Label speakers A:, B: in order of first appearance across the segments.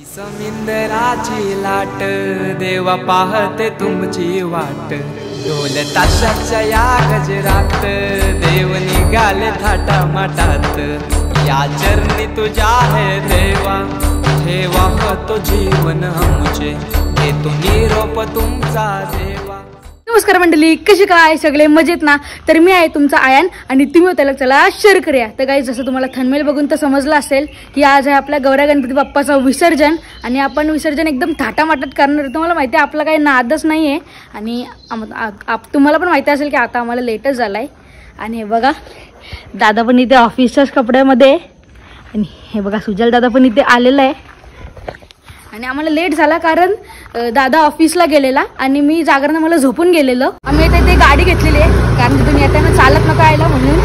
A: समिंदराची लाट देवा पाहते तुमची वाट, ढोल ताशाच्या या गजरात देव निघाले थाटा माटात, या चरणी तुझ्या है देवा ठेवा तो जीवन आमचे, घेतो निरोप तुमचा देवा।
B: नमस्कार मंडळी, कशी काय सगळे मजेत ना? तर मी आहे तुमचा आयन आणि तुम्ही त्याला चला शेअर करूया। तर गाईज, जसं तुम्हाला थंबनेल बघून तर समजलं असेल की आज आहे आपल्या गौरा गणपती बाप्पाचं विसर्जन आणि आपण विसर्जन एकदम थाटामाटात करणार। तुम्हाला माहिती आहे आपला काही नादच नाही आहे आणि तुम्हाला पण माहिती असेल की आता आम्हाला लेटच झाला आहे। आणि हे बघा दादा पण इथे ऑफिसच्याच कपड्यामध्ये आणि हे बघा सुजल दादा पण इथे आलेला आहे आणि आम्हाला लेट झाला कारण दादा ऑफिसला गेलेला आणि मी जागरण मला झोपून गेलेलं। आम्ही इथे गाडी घेतलेली आहे कारण तिथून येताना चालत नका यायला म्हणून,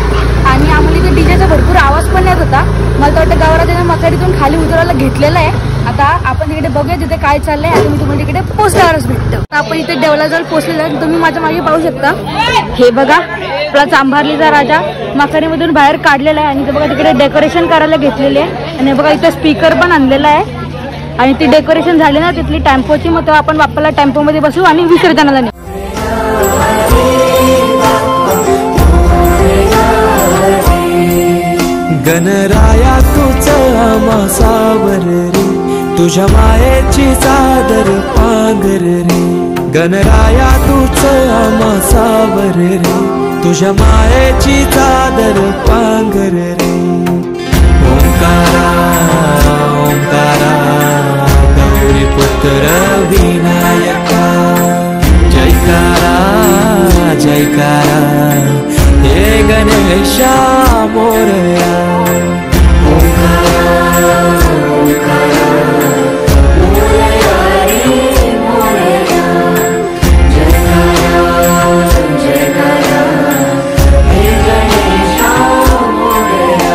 B: आणि आम्हाला इथे डीजेचा भरपूर आवाज पण येत होता। मला तर वाटतं गावाला त्यानं मकाडीतून खाली उतरायला घेतलेलं आहे। आता आपण तिकडे बघूया तिथे काय चाललंय आणि मी तुम्हाला तिकडे पोहोचल्यावरच भेटतो। आपण इथे देवलाजवळ पोहोचलेलो आहे, तुम्ही माझ्या मागे पाहू शकता। हे बघा आपला चांभारलीचा राजा मकाडीमधून बाहेर काढलेला आहे आणि ते बघा तिकडे डेकोरेशन करायला घेतलेले आहे आणि बघा इथे स्पीकर पण आणलेला आहे आणि ती डेकोरेशन झाली ना तिथली टेम्पोची, मग तेव्हा आपण बाप्पाला टेम्पोमध्ये बसू आणि विसर्जनाला नेऊ।
A: गणराया तुझं आम्हा सावर रे, तुझ्या मायेची चादर पांघर रे, गणराया तुझं आम्हा सावर रे, तुझ्या मायेची चादर पांघर रे। ओंकारा ओंकारा गौरी पुत्र विनायका, जयकारा जयकारा हे गणेशा मोरया। ओंकारा ओंकारा मोरया रे मोरया, जयकारा जयकारा हे गणेशा मोरया।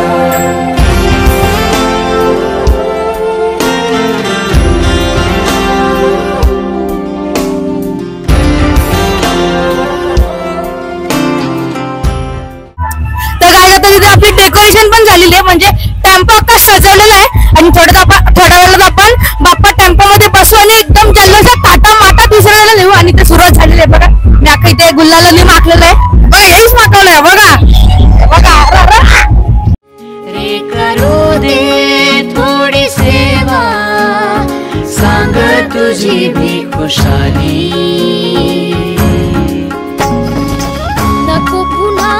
B: आपली डेकोरेशन पण झालेली आहे, म्हणजे टेम्पो अख्खा सजवलेला आहे आणि थोड्या वेळात आपण बाप्पा टेम्पो मध्ये बसू आणि एकदम जल्लोषात थाटा माटात विसरायला नेऊ आणि ते सुरुवात झालेली आहे। बघा मी अख्खा इथे गुल्लाला माखलेलं आहे, बघा हेच माखवलंय बघा बघा
C: रे करू दे थोडी सेवा, सांग तुझी भी खुशाली,
D: नको पुन्हा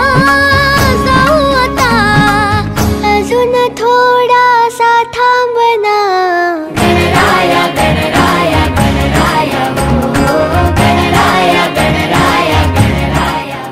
D: जाऊ आता, अजून थोडासा थांबना।
C: गणराया गणराया गणराया हो, गणराया गणराया गणराया।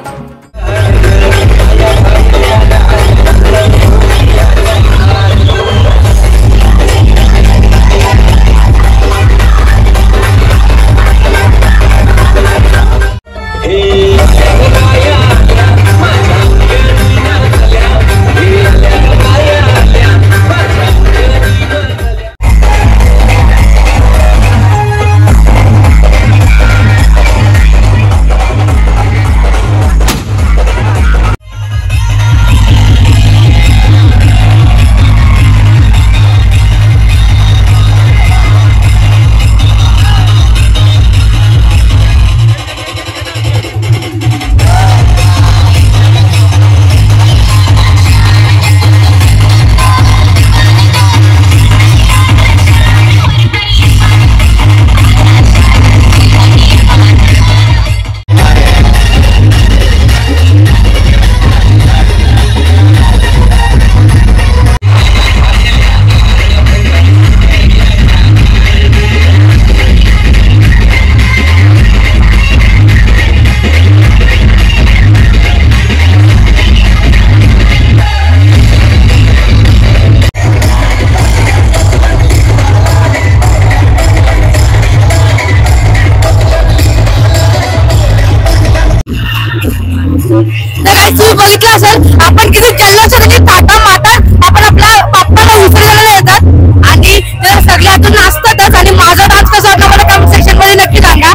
B: तुम्ही बघितलं असेल आपण किती जल्लोषात थाटा माटात आपण आपल्या बाप्पाला विसर्जनाला येतात आणि ते सगळ्यातून नाचतातच। आणि माझा डान्स कसा होता मला कमेंट सेक्शन मध्ये नक्की सांगा,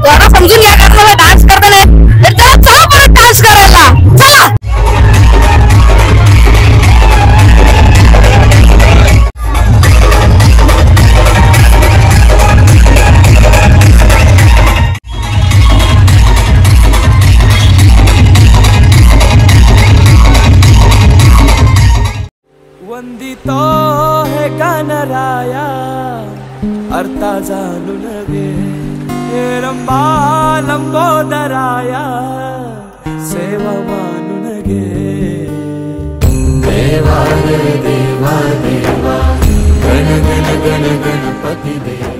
B: जरा समजून घ्या कारण मला डान्स करता नाही तर चला परत डान्स करायला चला।
E: अर्था जाणून घे हे रंबा लंबोदराया सेवा मानून घे देवा रे देवा देवा गण गण गण गणपती देवा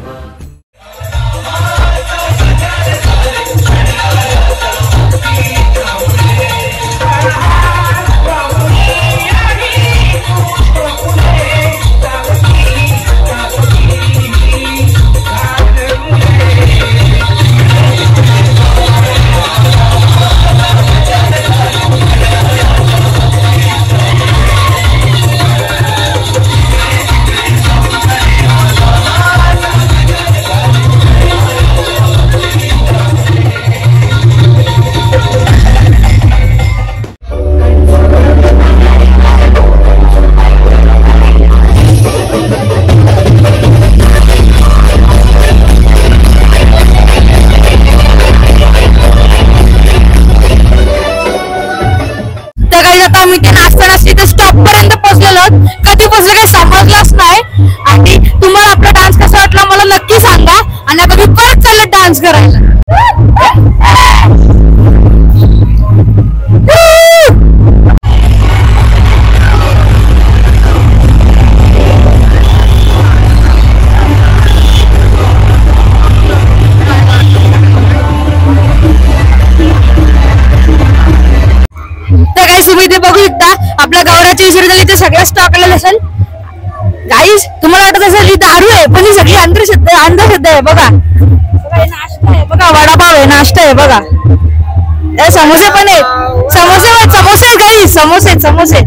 B: आपल्या गौराची विसर्जन इथे सगळ्या स्टॉक आलेला असेल. गाईस तुम्हाला वाटत असेल ही दारू आहे पण ही सगळी अंधश्रद्धा आहे. बघा नाश्ता आहे, बघा वडापाव आहे, नाश्ता आहे, बघा समोसे पण आहेत. समोसे गाईस समोसे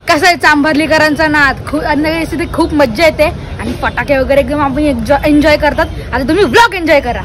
B: कसं आहे चांभारलीकरांचा नाद खूप मज्जा येते आणि फटाके वगैरे एकदम आपण एन्जॉय करतात. आता तुम्ही व्लॉग एन्जॉय करा.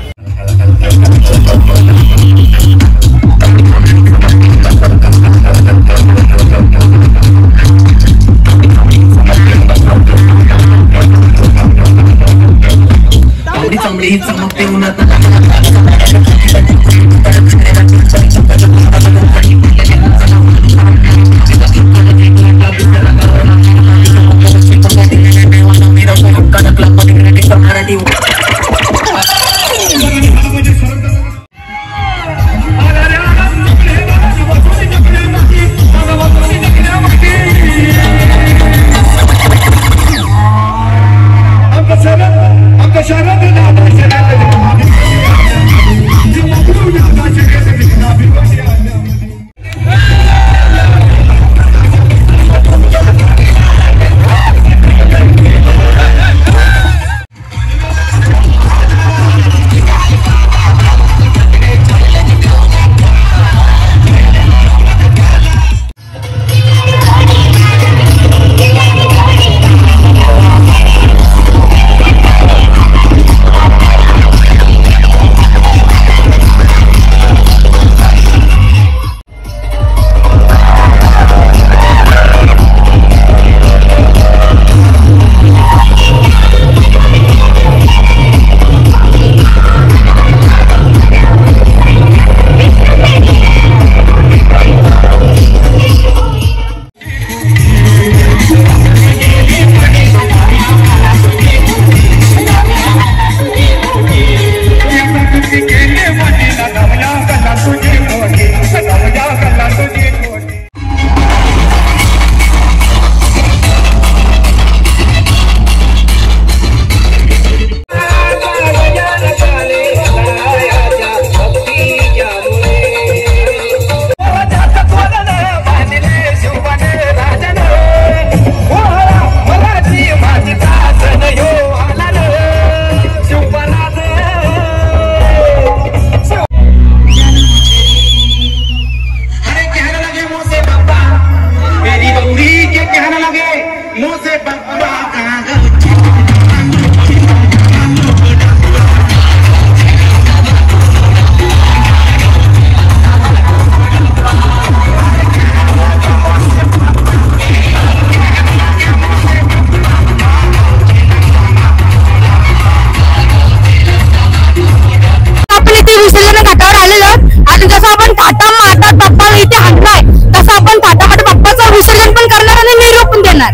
B: जसं आपण थाटा माटात बाप्पाला इथे आणलाय तसं आपण थाटामाट बाप्पाचं विसर्जन पण करणार आणि निरोप पण देणार.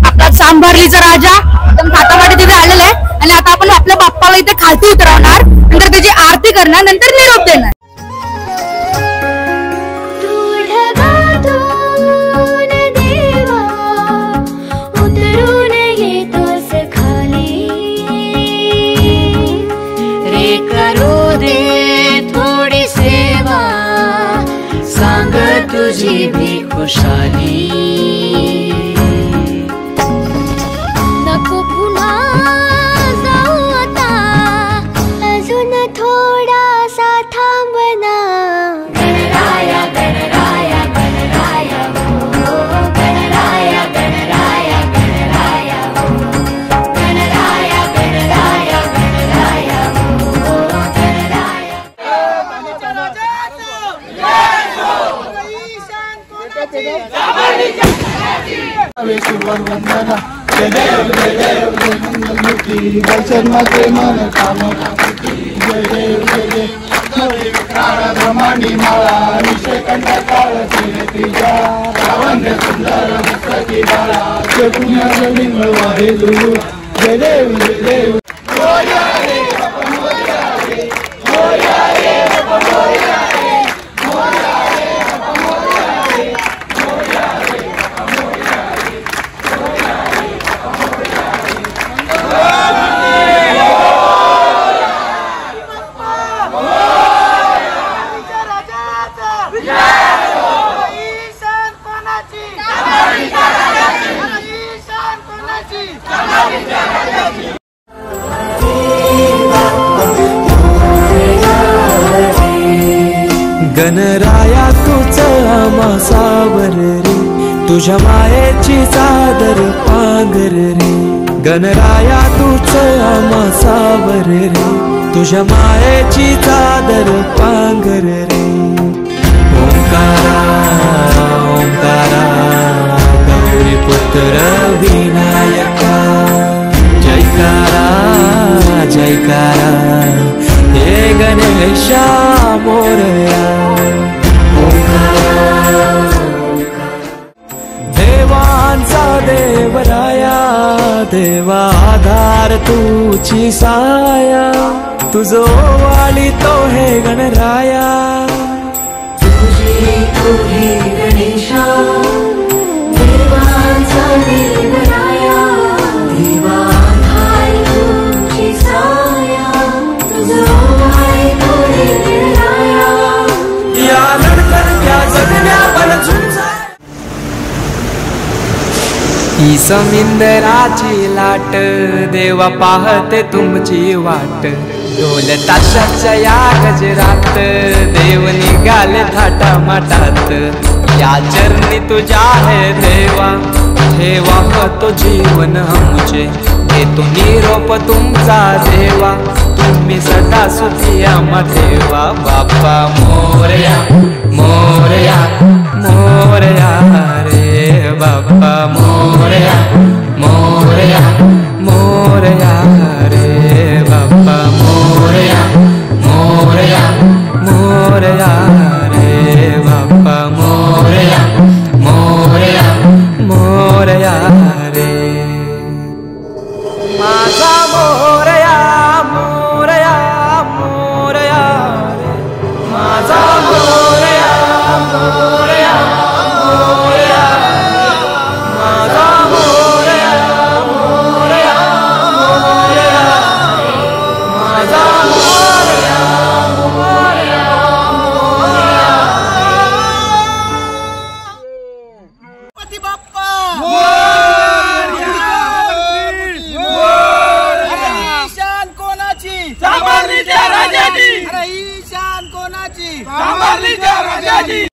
B: आपला सांभारलीचा राजा एकदम थाटामाटी तिथे आलेला आहे आणि आता आपण आपल्या बाप्पाला इथे खालती उतरवणार, नंतर त्याची आरती करणार, नंतर निरोप देणार.
C: तुझी भी खुशाली
D: नको पुन्हा जाऊ आता, अजून थोडासा थांबना.
C: गणराया गणराया गणराया हो गणराया गणराया गणराया हो गणराया गणराया गणराया हो गणराया.
E: वंदना जय देव जय मंगलमूर्ती दर्शन माते मन कामना जय देव ब्रह्मांडी माळा निशेकंठ काळ त्रिजा रावण सुंदर मस्तकी बाळा पुण्या लिंग वाहेलू जय देव जय देव. मोरया रे बाप्पा मोरया रे मोरया रे बाप्पा मोरया रे मोरया रे बाप्पा मोरया रे मोरया रे बाप्पा मोरया रे मोरया रे बाप्पा मोरया
F: गणराया तुझं आमासावर रे तुझ्या मायेची चादर पांघर रे गणराया तुझं आमासावर रे तुझ्या मायेची चादर पांघर रे. ओंकारा ओंकारा गौरी पुत्र विनायका जयकारा जयकारा हे गणेशा मोरया. देवांचा देवराया देवा आधार तुझी साया तुझो वाली तो हे गणराया.
C: तुझी तुझी गणेशा देवांचा देवराया देवा हाय तुझी साया तुझो हाय तुझी गणराया.
F: या लढतरत्या जगण्यावर झुंजा ही समिंदराची लाट देवा पाहते तुमची वाट ढोल ताशाच्या या गजरात देव निघाले थाटा माटात या चरणी तुझ्या है देवा ठेवा तो जीवन आमचे देतो निरोप तुमचा देवा तुम्ही सदा सुखी आम्हा ठेवा. बाप्पा मोरया मोरया मोरया रे बाप्पा मोरया मोरया मोरया रे बाप्पा मोरया मोरया मोरया रे बाप्पा मोरया मोरया मोरया रे. माझा मोरया मोरया मोरया रे माझा मोरया मोरया मोरया माझा मोरया मोरया मोरया माझा मोरया मोरया मोरया.
E: गणपती बाप्पा ईशान कोणाची सांभारलीच्या राजाची अरे ईशान कोणाची सांभारलीच्या राजाची.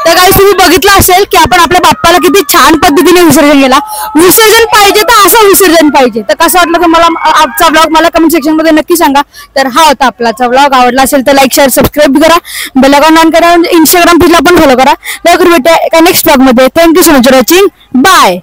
B: तर गाईस तुम्ही बघितलं असेल की आपण आपल्या बाप्पाला किती छान पद्धतीने विसर्जन केला. विसर्जन पाहिजे तर असं विसर्जन पाहिजे. तर कसं वाटलं तुम्हाला आजचा ब्लॉग मला कमेंट सेक्शन मध्ये नक्की सांगा. तर हा होता आपलाचा ब्लॉग. आवडला असेल तर लाईक शेअर सबस्क्राईब करा, बेल आयकॉन ऑन करा, इंस्टाग्राम पेजला पण फॉलो करा. लवकर भेटूया एका नेक्स्ट ब्लॉग मध्ये. Thank you so much for watching. Bye.